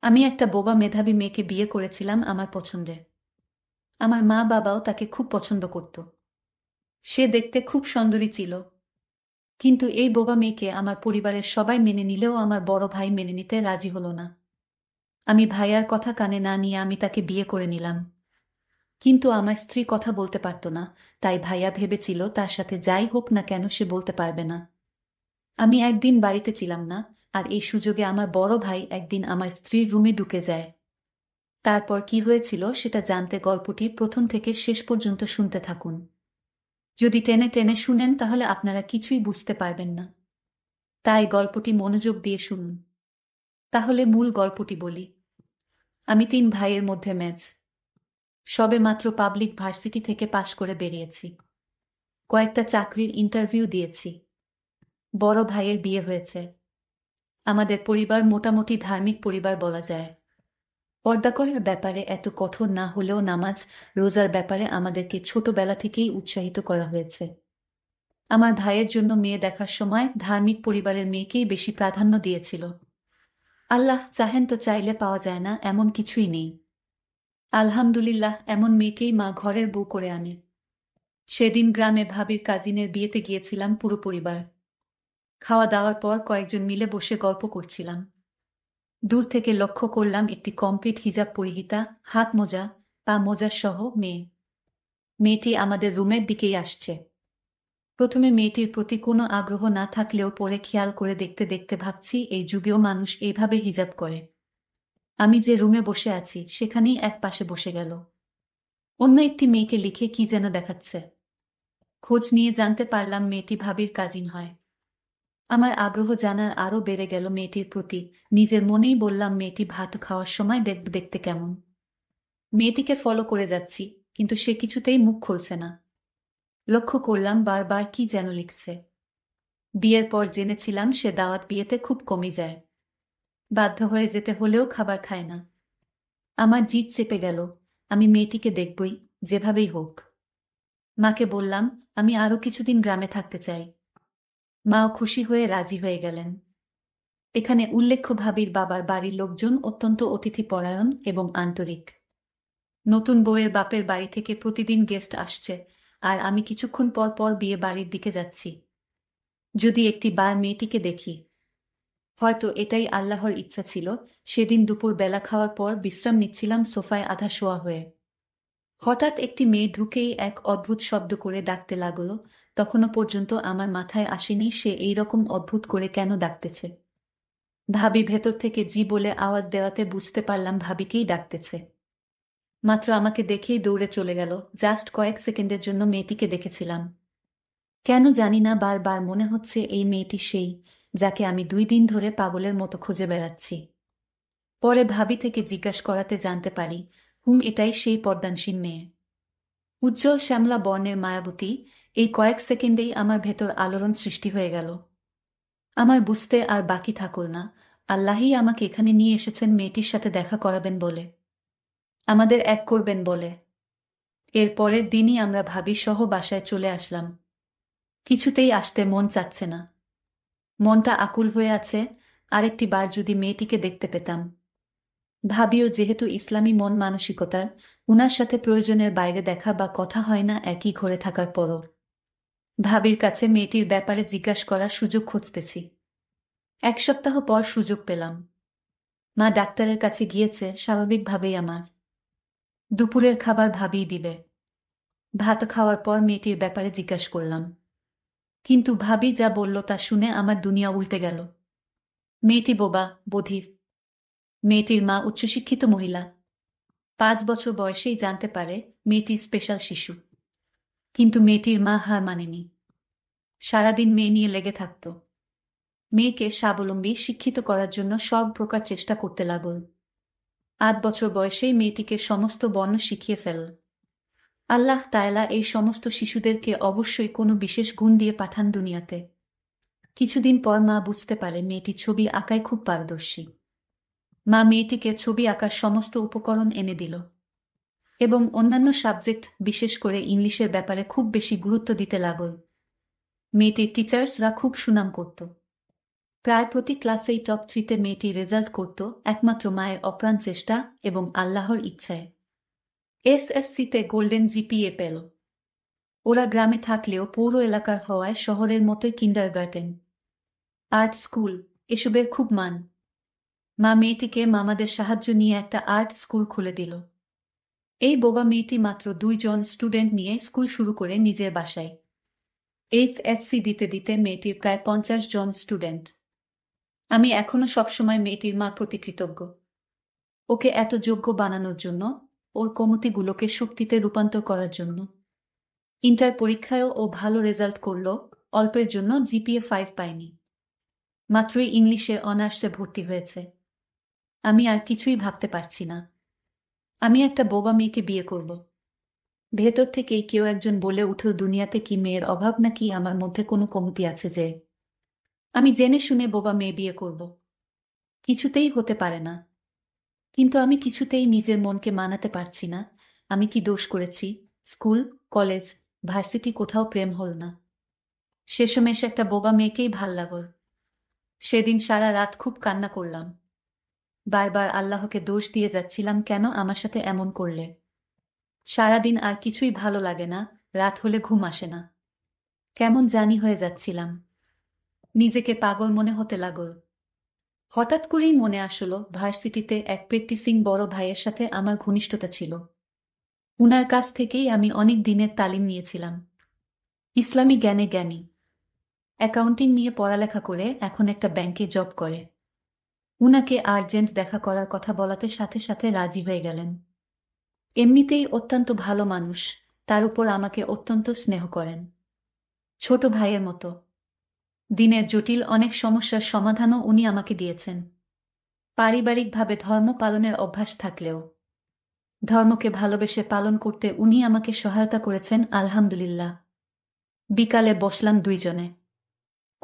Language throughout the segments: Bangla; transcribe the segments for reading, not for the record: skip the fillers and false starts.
আমি একটা বোবা মেধাবী মেয়েকে বিয়ে করেছিলাম আমার পছন্দে। আমার মা বাবাও তাকে খুব পছন্দ করত। সে দেখতে খুব সুন্দরী ছিল। কিন্তু এই বোবা মেয়েকে আমার পরিবারের সবাই মেনে নিলেও আমার বড় ভাই মেনে নিতে রাজি হলো না। আমি ভাইয়ার কথা কানে না নিয়ে আমি তাকে বিয়ে করে নিলাম। কিন্তু আমার স্ত্রী কথা বলতে পারত না, তাই ভাইয়া ভেবেছিল তার সাথে যাই হোক না কেন সে বলতে পারবে না। আমি একদিন বাড়িতে ছিলাম না, আর এই সুযোগে আমার বড় ভাই একদিন আমার স্ত্রীর রুমে ঢুকে যায়। তারপর কি হয়েছিল সেটা জানতে গল্পটি প্রথম থেকে শেষ পর্যন্ত শুনতে থাকুন। যদি টেনে টেনে শুনেন তাহলে আপনারা কিছুই বুঝতে পারবেন না। তাই গল্পটি মনোযোগ দিয়ে শুনুন। তাহলে মূল গল্পটি বলি। আমি তিন ভাইয়ের মধ্যে ম্যাচ। সবে মাত্র পাবলিক ভার্সিটি থেকে পাশ করে বেরিয়েছি। কয়েকটা চাকরির ইন্টারভিউ দিয়েছি। বড় ভাইয়ের বিয়ে হয়েছে। আমাদের পরিবার মোটামুটি ধার্মিক পরিবার বলা যায়। পর্দা করার ব্যাপারে এত কঠোর না হলেও নামাজ রোজার ব্যাপারে আমাদেরকে ছোটবেলা থেকেই উৎসাহিত করা হয়েছে। আমার ভাইয়ের জন্য মেয়ে দেখার সময় ধার্মিক পরিবারের মেয়েকেই বেশি প্রাধান্য দিয়েছিল। আল্লাহ চাহেন তো চাইলে পাওয়া যায় না এমন কিছুই নেই। আলহামদুলিল্লাহ, এমন মেয়েকেই মা ঘরের বউ করে আনে। সেদিন গ্রামে ভাবির কাজিনের বিয়েতে গিয়েছিলাম পুরো পরিবার। খাওয়া দাওয়ার পর কয়েকজন মিলে বসে গল্প করছিলাম। দূর থেকে লক্ষ্য করলাম একটি কমপ্লিট হিজাব পরিহিতা, হাত মোজা, পা মোজা সহ মেয়ে। মেয়েটি আমাদের রুমের দিকেই আসছে। প্রথমে মেয়েটির প্রতি কোনো আগ্রহ না থাকলেও পরে খেয়াল করে দেখতে দেখতে ভাবছি এই যুগেও মানুষ এইভাবে হিজাব করে। আমি যে রুমে বসে আছি সেখানেই এক পাশে বসে গেল। অন্য একটি মেয়েকে লিখে কি যেন দেখাচ্ছে। খোঁজ নিয়ে জানতে পারলাম মেয়েটি ভাবির কাজিন হয়। আমার আগ্রহ জানার আরও বেড়ে গেল মেয়েটির প্রতি। নিজের মনেই বললাম মেয়েটি ভাত খাওয়ার সময় দেখব দেখতে কেমন। মেয়েটিকে ফলো করে যাচ্ছি, কিন্তু সে কিছুতেই মুখ খুলছে না। লক্ষ্য করলাম বারবার কি যেন লিখছে। বিয়ের পর জেনেছিলাম সে দাওয়াত বিয়েতে খুব কমই যায়। বাধ্য হয়ে যেতে হলেও খাবার খায় না। আমার জিদ চেপে গেল। আমি মেয়েটিকে দেখবই, যেভাবেই হোক। মাকে বললাম আমি আরো কিছুদিন গ্রামে থাকতে চাই। মাও খুশি হয়ে রাজি হয়ে গেলেন। এখানে উল্লেখ্য ভাবির বাবার বাড়ির লোকজন অত্যন্ত অতিথিপরায়ণ এবং আন্তরিক। নতুন বউয়ের বাপের বাড়ি থেকে প্রতিদিন গেস্ট আসছে, আর আমি কিছুক্ষণ পর পর বিয়ে বাড়ির দিকে যাচ্ছি। যদি একটি বার মেয়েটিকে দেখি। হয়তো এটাই আল্লাহর ইচ্ছা ছিল। সেদিন দুপুর বেলা খাওয়ার পর বিশ্রাম নিচ্ছিলাম সোফায় আধা শোয়া হয়ে। হঠাৎ একটি মেয়ে ঢুকেই এক অদ্ভুত শব্দ করে ডাকতে লাগলো। তখনও পর্যন্ত আমার মাথায় আসেনি সে এই রকম অদ্ভুত করে কেন ডাকতেছে। ভাবি ভেতর থেকে জি বলে আওয়াজ দেওয়াতে বুঝতে পারলাম ভাবিকেই ডাকতেছে। মাত্র আমাকে দেখেই দৌড়ে চলে গেল। জাস্ট কয়েক সেকেন্ডের জন্য মেয়েটিকে দেখেছিলাম। কেন জানি না বারবার মনে হচ্ছে এই মেয়েটি সেই, যাকে আমি 2 দিন ধরে পাগলের মতো খুঁজে বেড়াচ্ছি। পরে ভাবি থেকে জিজ্ঞাসা করাতে জানতে পারি, এটাই সেই পর্দানসীন মেয়ে। উজ্জ্বল শ্যামলা বর্ণের মায়াবতী। এই কয়েক সেকেন্ডেই আমার ভেতর আলোড়ন সৃষ্টি হয়ে গেল। আমার বুঝতে আর বাকি থাকল না, আল্লাহই আমাকে এখানে নিয়ে এসেছেন মেয়েটির সাথে দেখা করাবেন বলে, আমাদের এক করবেন বলে। এর পরের দিনই আমরা ভাবি সহ বাসায় চলে আসলাম। কিছুতেই আসতে মন চাচ্ছে না। মনটা আকুল হয়ে আছে। আরেকটি বার যদি মেয়েটিকে দেখতে পেতাম। ভাবিও যেহেতু ইসলামী মন মানসিকতার, উনার সাথে প্রয়োজনের বাইরে দেখা বা কথা হয় না একই ঘরে থাকার পরও। ভাবির কাছে মেয়েটির ব্যাপারে জিজ্ঞাসা করার সুযোগ খুঁজতেছি। 1 সপ্তাহ পর সুযোগ পেলাম। মা ডাক্তারের কাছে গিয়েছে, স্বাভাবিকভাবেই আমার দুপুরের খাবার ভাবিই দিবে। ভাত খাওয়ার পর মেয়েটির ব্যাপারে জিজ্ঞাসা করলাম। কিন্তু ভাবি যা বলল তা শুনে আমার দুনিয়া উল্টে গেল। মেয়েটি বোবা, বধির। মেয়েটির মা উচ্চশিক্ষিত মহিলা। 5 বছর বয়সেই জানতে পারে মেয়েটি স্পেশাল শিশু। কিন্তু মেয়েটির মা হার মানেনি। সারাদিন মেয়ে নিয়ে লেগে থাকত। মেয়েকে স্বাবলম্বী শিক্ষিত করার জন্য সব প্রকার চেষ্টা করতে লাগল। 8 বছর বয়সেই মেয়েটিকে সমস্ত বর্ণ শিখিয়ে ফেল। আল্লাহ তাআলা এই সমস্ত শিশুদেরকে অবশ্যই কোনো বিশেষ গুণ দিয়ে পাঠান দুনিয়াতে। কিছুদিন পর মা বুঝতে পারে মেয়েটি ছবি আঁকায় খুব পারদর্শী। মা মেয়েটিকে ছবি আঁকার সমস্ত উপকরণ এনে দিল এবং অন্যান্য সাবজেক্ট, বিশেষ করে ইংলিশের ব্যাপারে খুব বেশি গুরুত্ব দিতে লাগল। মেয়েটির টিচার্সরা খুব সুনাম করত। প্রায় প্রতি ক্লাসেই টপ 3-তে মেয়েটি রেজাল্ট করত একমাত্র মায়ের অপ্রাণ চেষ্টা এবং আল্লাহর ইচ্ছায়। এসএসসিতে গোল্ডেন জিপিএ পেল। ওরা গ্রামে থাকলেও পৌর এলাকার হওয়ায় শহরের মতোই কিন্ডারগার্টেন, আর্ট স্কুল এসবের খুব মান। মা মেয়েটিকে মামাদের সাহায্য নিয়ে একটা আর্ট স্কুল খুলে দিল। এই বোবা মেয়েটি মাত্র 2 জন স্টুডেন্ট নিয়ে স্কুল শুরু করে নিজের বাসায়। এইচএসসি দিতে দিতে মেয়েটির প্রায় 50 জন স্টুডেন্ট। আমি এখনো সবসময় মেয়েটির মা প্রতি কৃতজ্ঞ। ওকে এত যোগ্য বানানোর জন্য, ওর কমতিগুলোকে শক্তিতে রূপান্তর করার জন্য। ইন্টার পরীক্ষায়ও ও ভালো রেজাল্ট করল, অল্পের জন্য জিপিএ 5 পায়নি। মাত্রই ইংলিশে অনার্সে ভর্তি হয়েছে। আমি আর কিছুই ভাবতে পারছি না। আমি একটা বোবা মেয়েকে বিয়ে করব। ভেতর থেকেই কেউ একজন বলে উঠল, দুনিয়াতে কি মেয়ের অভাব, নাকি আমার মধ্যে কোনো কমতি আছে যে আমি জেনে শুনে বোবা মেয়ে বিয়ে করব? কিছুতেই হতে পারে না। কিন্তু আমি কিছুতেই নিজের মনকে মানাতে পারছি না। আমি কি দোষ করেছি? স্কুল, কলেজ, ভার্সিটি কোথাও প্রেম হল না। শেষমেশ একটা বোবা মেয়েকেই ভাল লাগল। সেদিন সারা রাত খুব কান্না করলাম। বারবার আল্লাহকে দোষ দিয়ে যাচ্ছিলাম, কেন আমার সাথে এমন করলে? সারাদিন আর কিছুই ভালো লাগে না, রাত হলে ঘুম আসে না। কেমন জানি হয়ে যাচ্ছিলাম। নিজেকে পাগল মনে হতে লাগল। হঠাৎ করেই মনে আসলো, ভার্সিটিতে এক প্র্যাকটিসিং বড় ভাইয়ের সাথে আমার ঘনিষ্ঠতা ছিল। উনার কাছ থেকেই আমি অনেক দিনের তালিম নিয়েছিলাম। ইসলামী জ্ঞানে জ্ঞানী। অ্যাকাউন্টিং নিয়ে পড়ালেখা করে এখন একটা ব্যাংকে জব করে। উনাকে আর্জেন্ট দেখা করার কথা বলাতে সাথে সাথে রাজি হয়ে গেলেন। এমনিতেই অত্যন্ত ভালো মানুষ, তার উপর আমাকে অত্যন্ত স্নেহ করেন, ছোট ভাইয়ের মতো। দিনের জটিল অনেক সমস্যার সমাধানও উনি আমাকে দিয়েছেন। পারিবারিকভাবে ধর্ম পালনের অভ্যাস থাকলেও ধর্মকে ভালোবেসে পালন করতে উনি আমাকে সহায়তা করেছেন, আলহামদুলিল্লাহ। বিকালে বসলাম দুইজনে।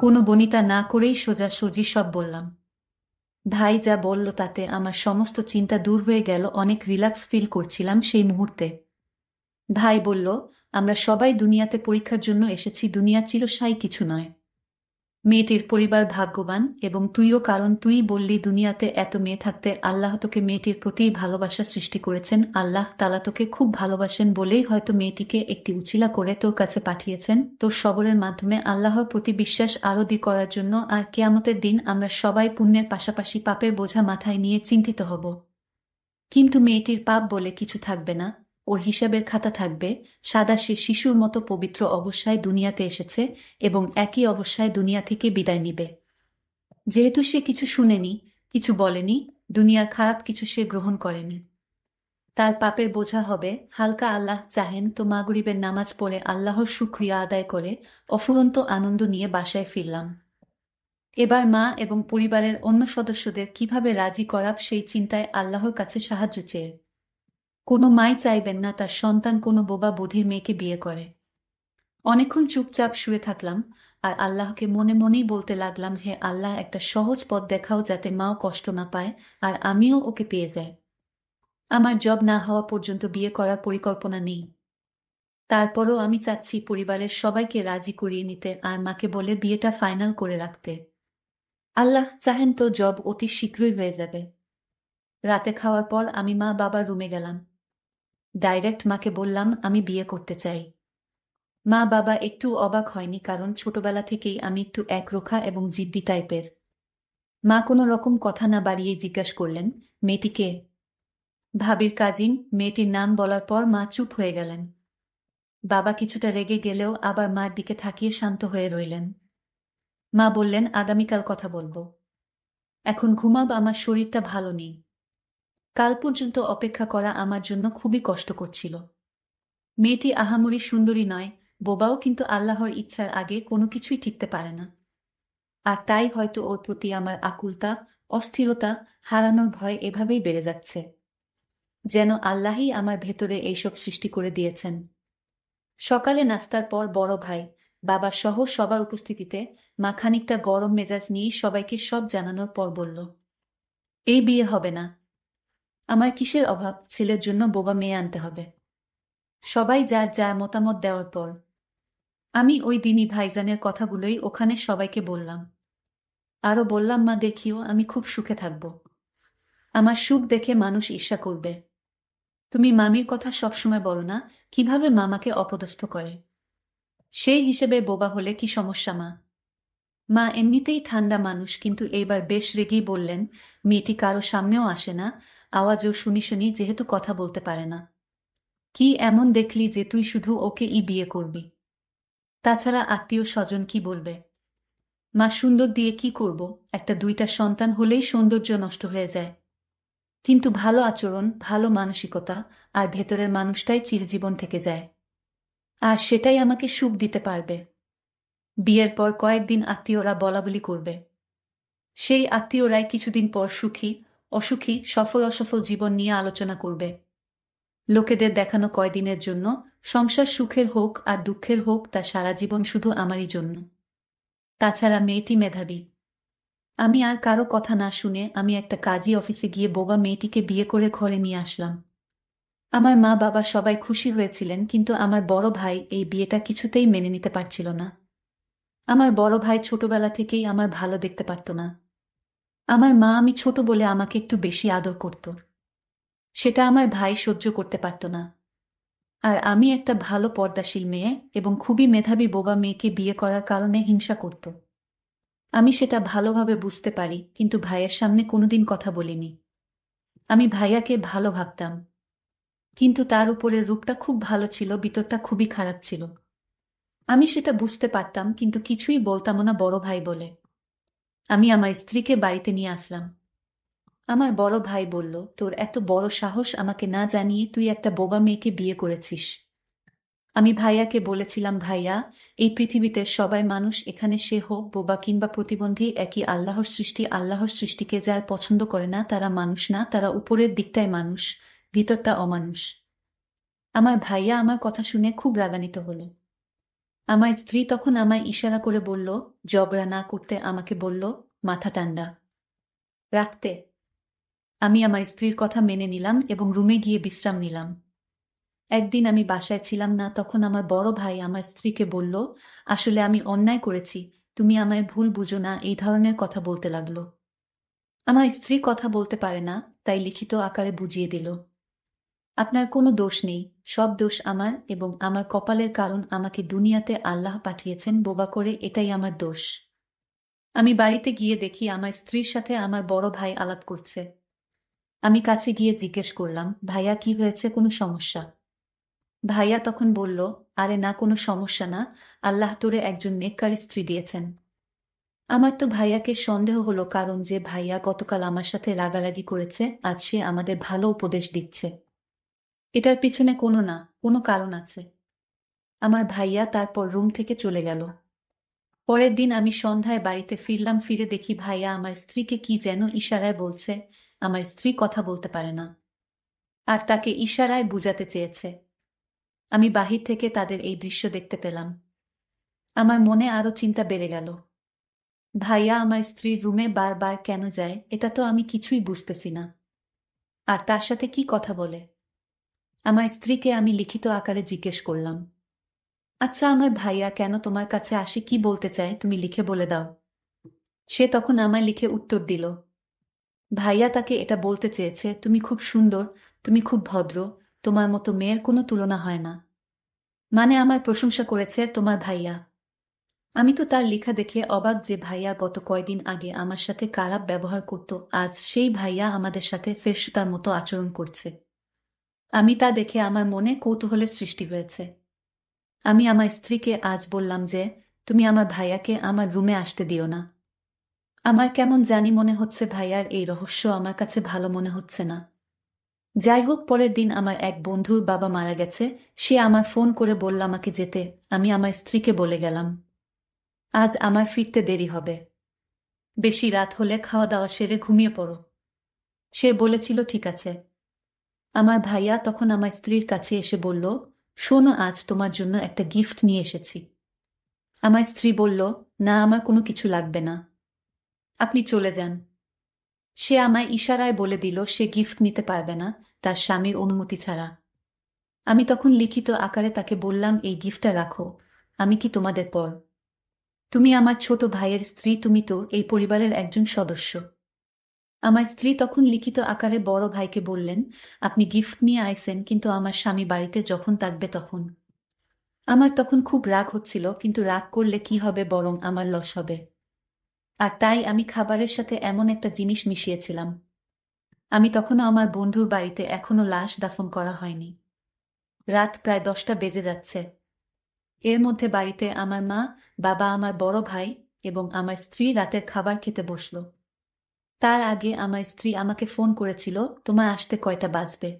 কোনো বনিতা না করেই সোজাসুজি সব বললাম। ভাই যা বলল তাতে আমার সমস্ত চিন্তা দূর হয়ে গেল, অনেক রিল্যাক্স ফিল করছিলাম সেই মুহূর্তে। ভাই বলল, আমরা সবাই দুনিয়াতে পরীক্ষার জন্য এসেছি, দুনিয়া চিরস্থায়ী কিছু নয়। মেয়েটির পরিবার ভাগ্যবান এবং তুইও, কারণ তুই বললি দুনিয়াতে এত মেয়ে থাকতে আল্লাহ তোকে মেয়েটির প্রতি ভালোবাসা সৃষ্টি করেছেন। আল্লাহ তাআলা তোকে খুব ভালোবাসেন বলেই হয়তো মেয়েটিকে একটি উছিলা করে তোর কাছে পাঠিয়েছেন, তোর সবরের মাধ্যমে আল্লাহর প্রতি বিশ্বাস আরো দৃঢ় করার জন্য। আর কিয়ামতের দিন আমরা সবাই পুণ্যের পাশাপাশি পাপের বোঝা মাথায় নিয়ে চিন্তিত হব। কিন্তু মেয়েটির পাপ বলে কিছু থাকবে না, ওর হিসাবের খাতা থাকবে সাদা। সে শিশুর মতো পবিত্র অবস্থায় দুনিয়াতে এসেছে এবং একই অবস্থায় দুনিয়া থেকে বিদায় নিবে। যেহেতু সে কিছু শুনেনি, কিছু বলেনি, দুনিয়ার খারাপ কিছু সে গ্রহণ করেনি, তার পাপের বোঝা হবে হালকা। আল্লাহ চাহেন তো মাগরিবের নামাজ পড়ে আল্লাহর শুকরিয়া আদায় করে অফুরন্ত আনন্দ নিয়ে বাসায় ফিরলাম। এবার মা এবং পরিবারের অন্য সদস্যদের কিভাবে রাজি করাব সেই চিন্তায় আল্লাহর কাছে সাহায্য চেয়ে। কোনো মাই চাইবেন না তার সন্তান কোনো বোবা বধির মেয়েকে বিয়ে করে। অনেকক্ষণ চুপচাপ শুয়ে থাকলাম আর আল্লাহকে মনে মনেই বলতে লাগলাম, হে আল্লাহ, একটা সহজ পথ দেখাও যাতে মাও কষ্ট না পায় আর আমিও ওকে পেয়ে যাই। আমার জব না হওয়া পর্যন্ত বিয়ে করার পরিকল্পনা নেই। তারপরও আমি চাচ্ছি পরিবারের সবাইকে রাজি করিয়ে নিতে আর মাকে বলে বিয়েটা ফাইনাল করে রাখতে। আল্লাহ চাহেন তো জব অতি শীঘ্রই হয়ে যাবে। রাতে খাওয়ার পর আমি মা বাবার রুমে গেলাম। ডাইরেক্ট মাকে বললাম আমি বিয়ে করতে চাই। মা বাবা একটু অবাক হয়নি, কারণ ছোটবেলা থেকেই আমি একটু একরোখা এবং জিদ্দি টাইপের। মা কোনো রকম কথা না বাড়িয়েই জিজ্ঞাসা করলেন, মেয়েটি কে? ভাবির কাজিন। মেয়েটির নাম বলার পর মা চুপ হয়ে গেলেন। বাবা কিছুটা রেগে গেলেও আবার মার দিকে তাকিয়ে শান্ত হয়ে রইলেন। মা বললেন, আগামীকাল কথা বলবো, এখন ঘুমাব, আমার শরীরটা ভালো নেই। কাল পর্যন্ত অপেক্ষা করা আমার জন্য খুবই কষ্ট করছিল। মেয়েটি আহামরি সুন্দরী নয়, বোবাও, কিন্তু আল্লাহর ইচ্ছার আগে কোনো কিছুই টিকতে পারে না। আর তাই হয়তো ওর প্রতি আমার আকুলতা, অস্থিরতা, হারানোর ভয় এভাবেই বেড়ে যাচ্ছে। যেন আল্লাহই আমার ভেতরে এইসব সৃষ্টি করে দিয়েছেন। সকালে নাস্তার পর বড় ভাই, বাবা সহ সবার উপস্থিতিতে মা খানিকটা গরম মেজাজ নিয়ে সবাইকে সব জানানোর পর বলল, এই বিয়ে হবে না। আমার কিসের অভাব, ছেলের জন্য বোবা মেয়ে আনতে হবে। সবাই যার যার মতামত দেওয়ার পর আমি ওই দিনই ভাইজানের কথাগুলোই ওখানে সবাইকে বললাম। আরো বললাম, মা দেখিও, আমি খুব সুখে থাকব। আমার সুখ দেখে মানুষ ঈর্ষা করবে। তুমি মামির কথা সবসময় বলো না, কিভাবে মামাকে অপদস্থ করে। সেই হিসেবে বোবা হলে কি সমস্যা মা? মা এমনিতেই ঠান্ডা মানুষ, কিন্তু এইবার বেশ রেগেই বললেন, মেয়েটি কারো সামনেও আসে না, আওয়াজও শুনি শুনি, যেহেতু কথা বলতে পারে না। কি এমন দেখলি যে তুই শুধু ওকে বিয়ে করবি? তাছাড়া আত্মীয় স্বজন কি বলবে? মা, সুন্দর দিয়ে কি করব? একটা দুইটা সন্তান হলেই সৌন্দর্য নষ্ট হয়ে যায়। কিন্তু ভালো আচরণ, ভালো মানসিকতা আর ভেতরের মানুষটাই চিরজীবন থেকে যায়। আর সেটাই আমাকে সুখ দিতে পারবে। বিয়ের পর কয়েকদিন আত্মীয়রা বলাবলি করবে। সেই আত্মীয়রাই কিছুদিন পর সুখী, অসুখী, সফল অসফল জীবন নিয়ে আলোচনা করবে। লোকেদের দেখানো কয়দিনের জন্য, সংসার সুখের হোক আর দুঃখের হোক, তা সারা জীবন শুধু আমারই জন্য। তাছাড়া মেয়েটি মেধাবী। আমি আর কারো কথা না শুনে আমি একটা কাজী অফিসে গিয়ে বোবা মেয়েটিকে বিয়ে করে ঘরে নিয়ে আসলাম। আমার মা বাবা সবাই খুশি হয়েছিলেন, কিন্তু আমার বড় ভাই এই বিয়েটা কিছুতেই মেনে নিতে পারছিল না। আমার বড় ভাই ছোটবেলা থেকেই আমার ভালো দেখতে পারত না। আমার মা আমি ছোট বলে আমাকে একটু বেশি আদর করত। সেটা আমার ভাই সহ্য করতে পারত না। আর আমি একটা ভালো পর্দাশীল মেয়ে এবং খুবই মেধাবী বোবা মেয়েকে বিয়ে করার কারণে হিংসা করত। আমি সেটা ভালোভাবে বুঝতে পারি, কিন্তু ভাইয়ের সামনে কোনোদিন কথা বলিনি। আমি ভাইয়াকে ভালো ভাবতাম, কিন্তু তার উপরের রূপটা খুব ভালো ছিল, ভিতরটা খুবই খারাপ ছিল। আমি সেটা বুঝতে পারতাম, কিন্তু কিছুই বলতাম না বড় ভাই বলে। আমি আমার স্ত্রীকে বাড়িতে নিয়ে আসলাম। আমার বড় ভাই বলল, তোর এত বড় সাহস, আমাকে না জানিয়ে তুই একটা বোবা মেয়েকে বিয়ে করেছিস। আমি ভাইয়াকে বলেছিলাম, ভাইয়া, এই পৃথিবীতে সবাই মানুষ, এখানে সে হোক বোবা কিংবা প্রতিবন্ধী, একই আল্লাহর সৃষ্টি। আল্লাহর সৃষ্টিকে যারা পছন্দ করে না তারা মানুষ না, তারা উপরের দিকটায় মানুষ, ভিতরটা অমানুষ। আমার ভাইয়া আমার কথা শুনে খুব রাগান্বিত হলো। আমার স্ত্রী তখন আমায় ইশারা করে বলল, ঝগড়া না করতে, আমাকে বলল মাথা ঠান্ডা রাখতে। আমি আমার স্ত্রীর কথা মেনে নিলাম এবং রুমে গিয়ে বিশ্রাম নিলাম। একদিন আমি বাসায় ছিলাম না, তখন আমার বড় ভাই আমার স্ত্রীকে বলল, আসলে আমি অন্যায় করেছি, তুমি আমায় ভুল বুঝো না, এই ধরনের কথা বলতে লাগলো। আমার স্ত্রী কথা বলতে পারে না, তাই লিখিত আকারে বুঝিয়ে দিল, আপনার কোনো দোষ নেই, সব দোষ আমার এবং আমার কপালের, কারণ আমাকে দুনিয়াতে আল্লাহ পাঠিয়েছেন বোবা করে, এটাই আমার দোষ। আমি বাড়িতে গিয়ে দেখি আমার স্ত্রীর সাথে আমার বড় ভাই আলাপ করছে। আমি কাছে গিয়ে জিজ্ঞেস করলাম, ভাইয়া কি হয়েছে, কোনো সমস্যা? ভাইয়া তখন বলল, আরে না, কোনো সমস্যা না, আল্লাহ তোরে একজন নেককার স্ত্রী দিয়েছেন। আমার তো ভাইয়াকে সন্দেহ হলো, কারণ যে ভাইয়া গতকাল আমার সাথে রাগারাগি করেছে, আজ সে আমাদের ভালো উপদেশ দিচ্ছে। এটার পিছনে কোনো কারণ আছে। আমার ভাইয়া তারপর রুম থেকে চলে গেল। পরের দিন আমি সন্ধ্যায় বাড়িতে ফিরলাম, ফিরে দেখি ভাইয়া আমার স্ত্রীকে কি যেন ইশারায় বলছে। আমার স্ত্রী কথা বলতে পারে না, আর তাকে ইশারায় বুঝাতে চেয়েছে। আমি বাহির থেকে তাদের এই দৃশ্য দেখতে পেলাম। আমার মনে আরো চিন্তা বেড়ে গেল। ভাইয়া আমার স্ত্রীর রুমে বারবার কেন যায়, এটা তো আমি কিছুই বুঝতেছি না। আর তার সাথে কি কথা বলে? আমার স্ত্রীকে আমি লিখিত আকারে জিজ্ঞেস করলাম, আচ্ছা, আমার ভাইয়া কেন তোমার কাছে আসে, কি বলতে চায়, তুমি লিখে বলে দাও। সে তখন আমায় লিখে উত্তর দিল, ভাইয়া তাকে এটা বলতে চেয়েছে, তুমি খুব সুন্দর, তুমি খুব ভদ্র, তোমার মতো মেয়ের কোনো তুলনা হয় না। মানে আমার প্রশংসা করেছে তোমার ভাইয়া। আমি তো তার লেখা দেখে অবাক, যে ভাইয়া গত কয়দিন আগে আমার সাথে খারাপ ব্যবহার করত, আজ সেই ভাইয়া আমাদের সাথে ফেরেশতার মতো আচরণ করছে। আমি তা দেখে আমার মনে কৌতূহলের সৃষ্টি হয়েছে। আমি আমার স্ত্রীকে আজ বললাম যে, তুমি আমার ভাইয়াকে আমার রুমে আসতে দিও না। আমার কেমন জানি মনে হচ্ছে ভাইয়ার এই রহস্য আমার কাছে ভালো মনে হচ্ছে না। যাই হোক, পরের দিন আমার এক বন্ধুর বাবা মারা গেছে। সে আমার ফোন করে বলল আমাকে যেতে। আমি আমার স্ত্রীকে বলে গেলাম, আজ আমার ফিরতে দেরি হবে, বেশি রাত হলে খাওয়া দাওয়া সেরে ঘুমিয়ে পড়ো। সে বলেছিল ঠিক আছে। আমার ভাইয়া তখন আমার স্ত্রীর কাছে এসে বলল, শোনো, আজ তোমার জন্য একটা গিফট নিয়ে এসেছি। আমার স্ত্রী বলল, না, আমার কোনো কিছু লাগবে না, আপনি চলে যান। সে আমায় ইশারায় বলে দিল সে গিফট নিতে পারবে না তার স্বামীর অনুমতি ছাড়া। আমি তখন লিখিত আকারে তাকে বললাম, এই গিফটটা রাখো, আমি কি তোমাদের পর? তুমি আমার ছোট ভাইয়ের স্ত্রী, তুমি তো এই পরিবারের একজন সদস্য। আমার স্ত্রী তখন লিখিত আকারে বড় ভাইকে বললেন, আপনি গিফট নিয়ে আইছেন, কিন্তু আমার স্বামী বাড়িতে যখন থাকবে তখন। আমার তখন খুব রাগ হচ্ছিল, কিন্তু রাগ করলে কি হবে, বরং আমার লস হবে। আর তাই আমি খাবারের সাথে এমন একটা জিনিস মিশিয়েছিলাম। আমি তখনও আমার বন্ধুর বাড়িতে, এখনো লাশ দাফন করা হয়নি। রাত প্রায় 10টা বেজে যাচ্ছে। এর মধ্যে বাড়িতে আমার মা, বাবা, আমার বড় ভাই এবং আমার স্ত্রী রাতের খাবার খেতে বসল। তার আগে আমার স্ত্রী আমাকে ফোন করেছিল, তোমার আসতে কয়টা বাজবে?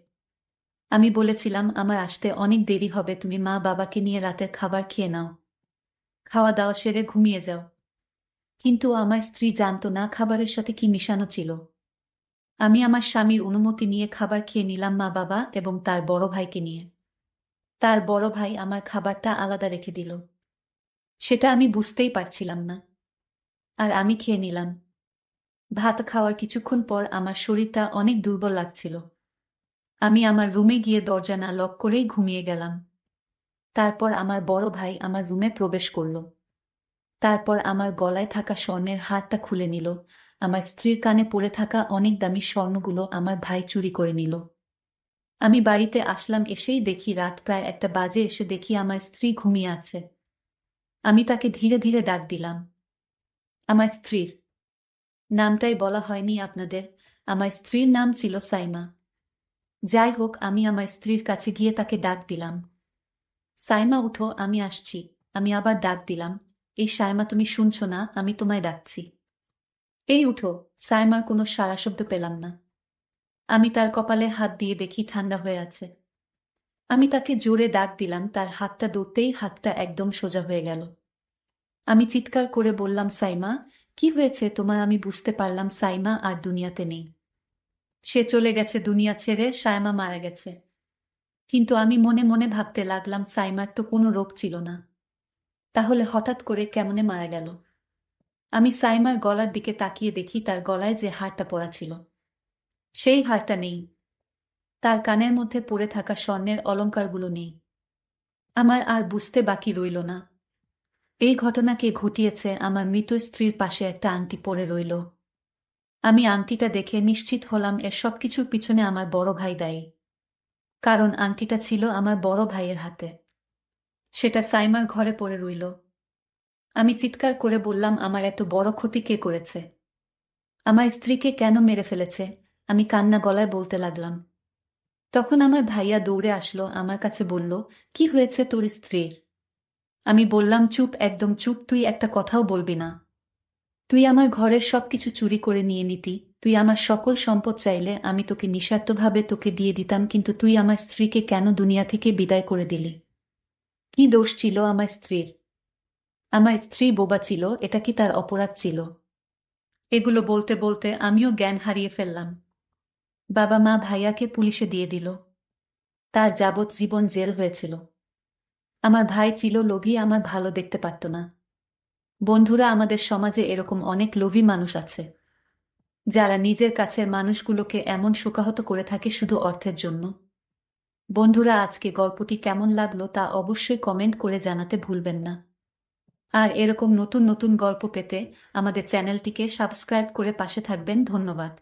আমি বলেছিলাম, আমার আসতে অনেক দেরি হবে, তুমি মা বাবাকে নিয়ে রাতের খাবার খেয়ে নাও, খাওয়া দাওয়া সেরে ঘুমিয়ে যাও। কিন্তু আমার স্ত্রী জানতো না খাবারের সাথে কি মিশানো ছিল। আমি আমার স্বামীর অনুমতি নিয়ে খাবার খেয়ে নিলাম, মা বাবা এবং তার বড় ভাইকে নিয়ে। তার বড় ভাই আমার খাবারটা আলাদা রেখে দিল। সেটা আমি বুঝতেই পারছিলাম না। আর আমি খেয়ে নিলাম। ভাত খাওয়ার কিছুক্ষণ পর আমার শরীরটা অনেক দুর্বল লাগছিল। আমি আমার রুমে গিয়ে দরজা না লক করেই ঘুমিয়ে গেলাম। তারপর আমার বড় ভাই আমার রুমে প্রবেশ করল। তারপর আমার গলায় থাকা স্বর্ণের হারটা খুলে নিল। আমার স্ত্রীর কানে পড়ে থাকা অনেক দামি স্বর্ণগুলো আমার ভাই চুরি করে নিল। আমি বাড়িতে আসলাম, এসেই দেখি রাত প্রায় 1টা বাজে। এসে দেখি আমার স্ত্রী ঘুমিয়ে আছে। আমি তাকে ধীরে ধীরে ডাক দিলাম। আমার স্ত্রীর নামটাই বলা হয়নি আপনাদের। আমার স্ত্রীর নাম ছিল সাইমা। যাই হোক, আমি আমার স্ত্রীর কাছে গিয়ে তাকে ডাক দিলাম, সাইমা উঠো, আমি আসছি। আমি আবার ডাক দিলাম, এই সাইমা, তুমি শুনছো না? আমি তোমায় ডাকছি, এই উঠো। সাইমার কোনো সাড়া শব্দ পেলাম না। আমি তার কপালে হাত দিয়ে দেখি ঠান্ডা হয়ে আছে। আমি তাকে জোরে ডাক দিলাম, তার হাতটা ধরতেই হাতটা একদম সোজা হয়ে গেল। আমি চিৎকার করে বললাম, সাইমা, কি হয়েছে তোমার? আমি বুঝতে পারলাম সাইমা আর দুনিয়াতে নেই। সে চলে গেছে দুনিয়া ছেড়ে, সাইমা মারা গেছে। কিন্তু আমি মনে মনে ভাবতে লাগলাম, সাইমার তো কোনো রোগ ছিল না, তাহলে হঠাৎ করে কেমনে মারা গেল? আমি সাইমার গলার দিকে তাকিয়ে দেখি তার গলায় যে হারটা পরা ছিল, সেই হারটা নেই। তার কানের মধ্যে পড়ে থাকা স্বর্ণের অলংকারগুলো নেই। আমার আর বুঝতে বাকি রইল না, এই ঘটনাকে ঘটিয়েছে আমার মৃত স্ত্রীর পাশে একটা আংটি পড়ে রইল। আমি আংটিটা দেখে নিশ্চিত হলাম এর সবকিছুর পিছনে আমার বড় ভাই দায়ী। কারণ আংটিটা ছিল আমার বড় ভাইয়ের হাতে। সেটা সাইমার ঘরে পড়ে রইল। আমি চিৎকার করে বললাম, আমার এত বড় ক্ষতি কে করেছে? আমার স্ত্রীকে কেন মেরে ফেলেছে? আমি কান্না গলায় বলতে লাগলাম। তখন আমার ভাইয়া দৌড়ে আসলো, আমার কাছে বলল, কি হয়েছে তোর স্ত্রীর? আমি বললাম, চুপ, একদম চুপ, তুই একটা কথাও বলবি না। তুই আমার ঘরের সবকিছু চুরি করে নিয়ে নিতি, তুই আমার সকল সম্পদ চাইলে আমি তোকে নিঃস্বার্থভাবে তোকে দিয়ে দিতাম, কিন্তু তুই আমার স্ত্রীকে কেন দুনিয়া থেকে বিদায় করে দিলি? কি দোষ ছিল আমার স্ত্রীর? আমার স্ত্রী বোবা ছিল, এটা কি তার অপরাধ ছিল? এগুলো বলতে বলতে আমিও জ্ঞান হারিয়ে ফেললাম। বাবা মা ভাইয়াকে পুলিশে দিয়ে দিল। তার যাবজ্জীবন জেল হয়েছিল। আমার ভাই ছিল লোভী, আমার ভালো দেখতে পারত না। বন্ধুরা, আমাদের সমাজে এরকম অনেক লোভী মানুষ আছে, যারা নিজের কাছের মানুষগুলোকে এমন শোকাহত করে থাকে শুধু অর্থের জন্য। বন্ধুরা, আজকে গল্পটি কেমন লাগলো তা অবশ্যই কমেন্ট করে জানাতে ভুলবেন না। আর এরকম নতুন নতুন গল্প পেতে আমাদের চ্যানেলটিকে সাবস্ক্রাইব করে পাশে থাকবেন। ধন্যবাদ।